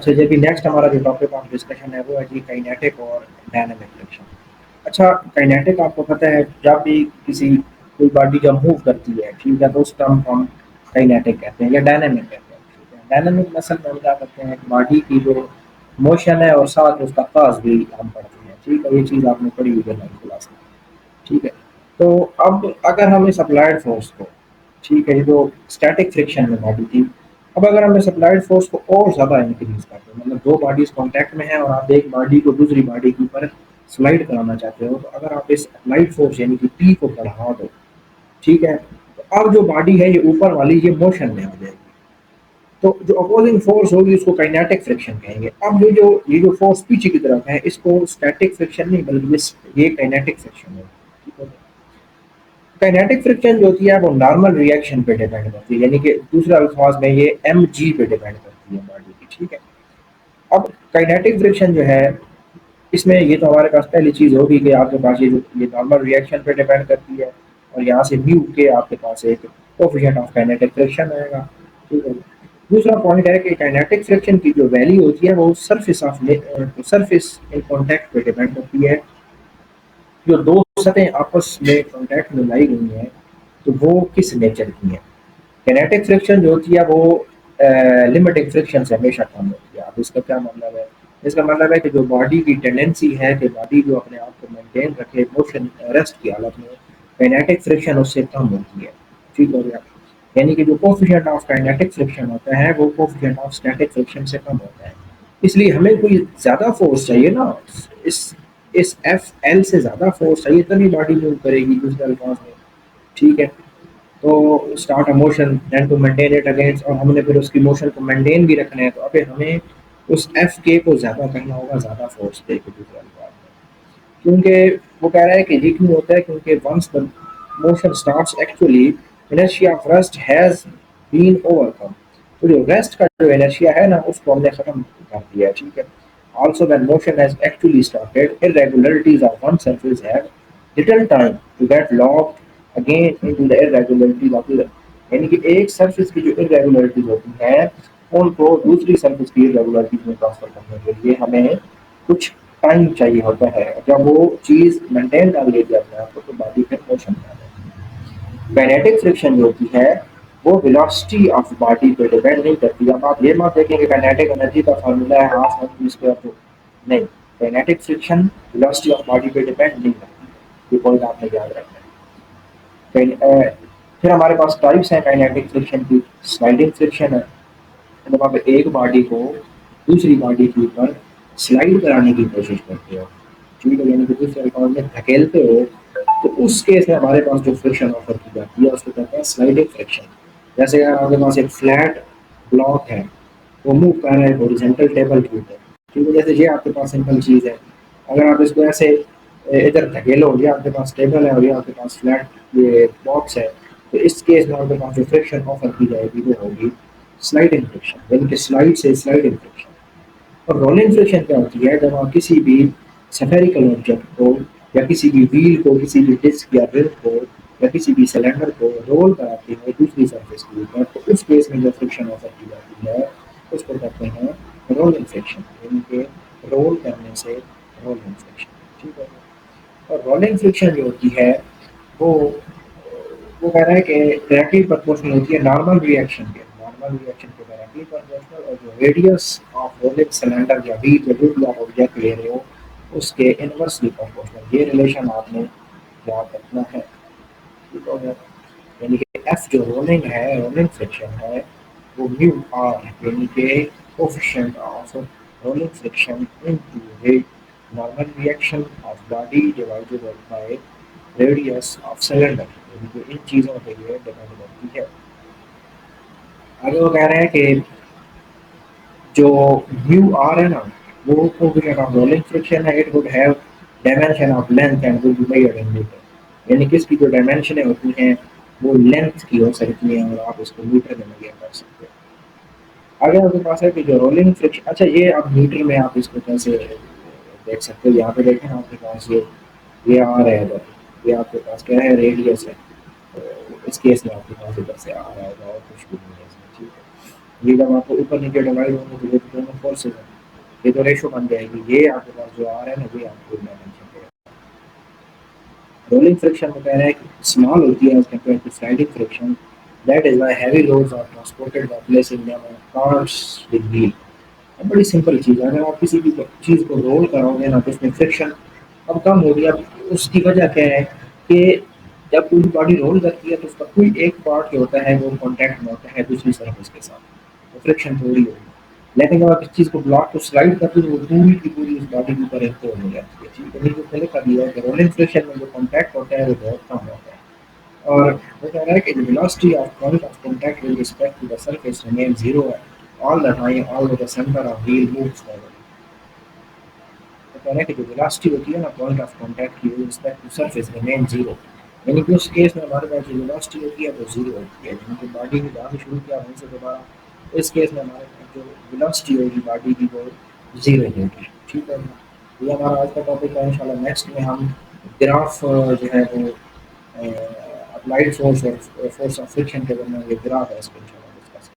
اچھا جی، ابھی نیکسٹ ہمارا جو ٹاپک آف ڈسکشن ہے وہ ہے جی کائنیٹک اور ڈائنامک فریکشن۔ اچھا، کائنیٹک آپ کو پتہ ہے جب بھی کسی کوئی باڈی جب موو کرتی ہے، ٹھیک ہے، تو اس ٹرم کو ہم کائنیٹک کہتے ہیں یا ڈائنامک کہتے ہیں، ٹھیک ہے۔ ڈائنامک مثلا میں ہم کیا کرتے ہیں کہ باڈی کی جو موشن ہے اور ساتھ اس کا فاز بھی ہم پڑھتے ہیں، ٹھیک ہے، یہ چیز آپ نے پڑھی ہوئی ہے کلاس میں، ٹھیک ہے۔ تو اب اگر ہم اس اپلائڈ فورس کو، ٹھیک ہے، یہ جو اسٹیٹک فرکشن میں باڈی تھی، اب اگر ہم اس اپلائڈ فورس کو اور زیادہ انکریز کرتے ہیں، مطلب دو باڈیز کانٹیکٹ میں ہیں اور آپ ایک باڈی کو دوسری باڈی کے اوپر سلائڈ کرانا چاہتے ہو، تو اگر آپ اس اپلائڈ فورس یعنی کہ پی کو بڑھا دو، ٹھیک ہے، تو اب جو باڈی ہے یہ اوپر والی یہ موشن میں آ جائے گی، تو جو اپوزنگ فورس ہوگی اس کو کائنیٹک فرکشن کہیں گے۔ اب یہ جو فورس پیچھے کی طرف ہے اس کو اسٹیٹک فرکشن نہیں بلکہ یہ کائنیٹک فرکشن ہے، ٹھیک ہے۔ کائنیٹک فرکشن جو ہوتی ہے وہ نارمل ریئیکشن پہ ڈیپینڈ کرتی ہے، یعنی کہ دوسرے الفاظ میں یہ ایم جی پہ ڈیپینڈ کرتی ہے باڈی کی، ٹھیک ہے۔ اب کائنیٹک فرکشن جو ہے اس میں یہ تو ہمارے پاس پہلی چیز ہوگی کہ آپ کے پاس یہ نارمل ریئیکشن پہ ڈیپینڈ کرتی ہے، اور یہاں سے میو کے آپ کے پاس ایک کوفیشنٹ آف کائنیٹک فرکشن آئے گا، ٹھیک ہے۔ دوسرا پوائنٹ ہے کہ کائنیٹک فرکشن کی جو ویلیو ہوتی ہے وہ سرفیس ان کانٹیکٹ پہ ڈیپینڈ کرتی ہے، جو دو سطحیں آپس میں کانٹیکٹ میں لائی گئی ہیں تو وہ کس نیچر کی ہیں۔ کینیٹک فرکشن جو ہوتی ہے وہ لمیٹنگ فرکشن سے ہمیشہ کم ہوتی ہے۔ اب اس کا کیا مطلب ہے؟ اس کا مطلب ہے کہ جو باڈی کی ٹینڈنسی ہے کہ باڈی جو اپنے آپ کو مینٹین رکھے موشن ریسٹ کی حالت میں، کائنیٹک فرکشن اس سے کم ہوتی ہے، ٹھیک ہو گیا۔ یعنی کہ جو کوفیشنٹ آف کائنیٹک فرکشن ہوتا ہے وہ کوفیشنٹ آف اسٹیٹک فرکشن سے کم ہوتا ہے، اس لیے ہمیں کوئی زیادہ فورس چاہیے نا، اس اس ایف ایل سے زیادہ فورس چاہیے تبھی باڈی موو کرے گی، دوسرے الفاظ میں، ٹھیک ہے۔ تو start a motion then to maintain it against, اور ہم نے پھر اس کی موشن کو مینٹین بھی رکھنا ہے تو اب ہمیں اس ایف کے کو زیادہ کرنا ہوگا، زیادہ فورس دے کے، دوسرے الفاظ میں، کیونکہ وہ کہہ رہا ہے کہ یہ کیوں ہوتا ہے، کیونکہ once the motion starts actually inertia of rest has been overcome, تو جو ریسٹ کا جو انرشیا ہے نا اس کو ہم نے ختم کر دیا ہے، ٹھیک ہے۔ Also when motion has actually started irregularities of one surface have little time to get locked again into the irregularities of the other، یعنی کہ ایک سرفیس کی جو irregularities ہوتی ہیں ان کو دوسری سرفیس کی irregularities میں ٹرانسفر کرنے کے لیے ہمیں کچھ ٹائم چاہیے ہوتا ہے، جب وہ چیز مینٹین کر لیتی ہے اپنے آپ کو تو باڈی پھر موشن میں آ جاتی ہے۔ کائنیٹک فرکشن جو ہوتی ہے وہ ویلوسٹی آف باڈی پہ ڈیپینڈ نہیں کرتی۔ اب آپ یہ مت دیکھیں کہ کائنیٹک انرجی کا فارمولا ہے ہاف ایم جی اسکوائر، تو نہیں، kinetic friction velocity of body پہ ڈیپینڈ نہیں کرتی، یہ پوائنٹ آپ نے یاد رکھنا ہے۔ پھر ہمارے پاس ٹائپس ہیں کائنیٹک فرکشن کی۔ سلائڈنگ فرکشن ہے، جب آپ ایک باڈی کو دوسری باڈی کے اوپر سلائڈ کرانے کی کوشش کرتے ہو، ٹھیک ہے، یعنی کہ دوسرے الفاظ میں دھکیلتے ہو، تو اس کیس میں ہمارے پاس جو فرکشن آفر کی جاتی ہے اس کو کہتے ہیں سلائڈنگ فرکشن۔ جیسے اگر آپ کے پاس ایک فلیٹ بلاک ہے، وہ موو کر رہا ہے ہورزنٹل ٹیبل کے اوپر، ٹھیک ہے، جیسے یہ آپ کے پاس سمپل چیز ہے، اگر آپ اس کو ایسے ادھر دھکیلو، یہ آپ کے پاس ٹیبل ہے اور یہ آپ کے پاس فلیٹ یہ باکس ہے، تو اس کیس میں آپ کے پاس جو فرکشن آفر کی جائے گی وہ ہوگی سلائڈنگ فرکشن، یعنی کہ سلائڈ سے سلائڈنگ فرکشن۔ اور رولنگ فرکشن کیا ہوتی ہے؟ جب آپ کسی بھی سفیریکل آبجیکٹ کو یا کسی بھی ویل کو، کسی بھی ڈسک یا رم کو یا کسی بھی سلینڈر کو رول کراتے ہیں دوسری سرفیس کے اوپر، تو اس کیس میں جو فرکشن آفر کی جاتی ہے اس کو کہتے ہیں رولنگ فرکشن، یعنی کہ رول کرنے سے رولنگ فرکشن، ٹھیک ہے۔ اور رولنگ فرکشن جو ہوتی ہے وہ وہ کہہ رہا ہے کہ ڈائریکٹلی پرپورشنل ہوتی ہے نارمل ریئیکشن کے ڈائریکٹلی پرپورشنل، اور جو ریڈیس آف رولنگ سلینڈر یا ویل جو بھی آپ آبجیکٹ لے رہے ہو اس کے انورسلی پرپورشنل، یہ ریلیشن آپ نے یاد رکھنا ہے، ٹھیک ہو گیا۔ یعنی کہ ایف جو رولنگ ہے، رولنگ فرکشن ہے، وہ میو آر یعنی کہ coefficient of rolling friction into ریٹ normal reaction of body divided by radius of cylinder, یعنی کہ ان چیزوں کے لیے ڈیپینڈ کرتی ہے۔ آگے وہ کہہ رہے ہیں کہ جو میو آر ہے نا وہ کوفیشنٹ آف رولنگ فرکشن ہے، it would have dimension of length and will be measured in metre, یعنی کہ اس کی جو ڈائمینشنیں ہوتی ہیں وہ لینتھ کی ہو سکتی ہیں اور آپ اس کو میٹر میں میجر کر سکتے ہیں۔ آگے آپ کے پاس ہے کہ جو رولنگ فرکشن، اچھا یہ اب میٹر میں آپ اس کو کیسے دیکھ سکتے ہو؟ یہاں پہ دیکھیں آپ کے پاس یہ آ رہا ہے ادھر، یہ آپ کے پاس کیا ہے؟ ریڈیس ہے، تو اس کیس میں آپ کے پاس ادھر سے آ رہا ہے اور کچھ بھی نہیں ہے اس میں، ٹھیک ہے۔ یہ جب آپ کو اوپر نیچے ڈیوائڈ ہوں گے تو یہ تو دونوں فورسز ہیں، یہ تو ریشو بن جائے گی، یہ آپ کے پاس جو آ رہا ہے نا یہ آپ کو ڈائمینشن دے گا۔ رولنگ فرکشن میں کہہ رہا ہے کہ اسمال ہوتی ہے as compare to sliding friction, that is why heavy loads are transported by placing them on cars with wheel. بڑی سمپل چیز ہے، اگر آپ کسی بھی چیز کو رول کرو گے نا تو اس میں فرکشن اب کم ہوگی۔ اب اس کی وجہ کیا ہے کہ جب کوئی باڈی رول کرتی ہے تو اس کا کوئی ایک پارٹ جو ہوتا ہے وہ کانٹیکٹ میں ہوتا ہے دوسری سرفیس کے ساتھ، تو فرکشن تھوڑی ہوگی۔ لیکن جب آپ اس چیز کو بلاک کو سلائڈ کرتے ہیں وہ پوری کی پوری اس باڈی کے اوپر امپوز ہو جاتی ہے۔ ٹھیک ہے، یہ جو پہلے کا دیا ہے کہ رولنگ فرکشن میں جو کانٹیکٹ ہوتا ہے وہ بہت کم ہوتا ہے، اور وہ کہہ رہا ہے کہ the velocity of point of contact with respect to the surface remains zero all the time although the center of wheel moves forward۔ وہ کہہ رہا ہے کہ جو velocity ہوتی ہے نا point of contact کی with respect to surface remains zero، یعنی کہ اس کیس میں ہمارے پاس جو velocity ہوتی ہے وہ زیرو ہوتی ہے، یعنی کہ باڈی نے جہاں سے شروع کیا وہیں سے دوبارہ، تو اس کیس میں ہمارے پاس جو velocity ہوگی باڈی کی وہ زیرو ہوگی۔ ٹھیک ہے، یہ ہمارا آج کا ٹاپک ہے، انشاءاللہ نیکسٹ میں ہم گراف جو ہے وہ اپلائڈ فورس اور فورس آف فرکشن کے درمیان یہ گراف ہے اس کو انشاءاللہ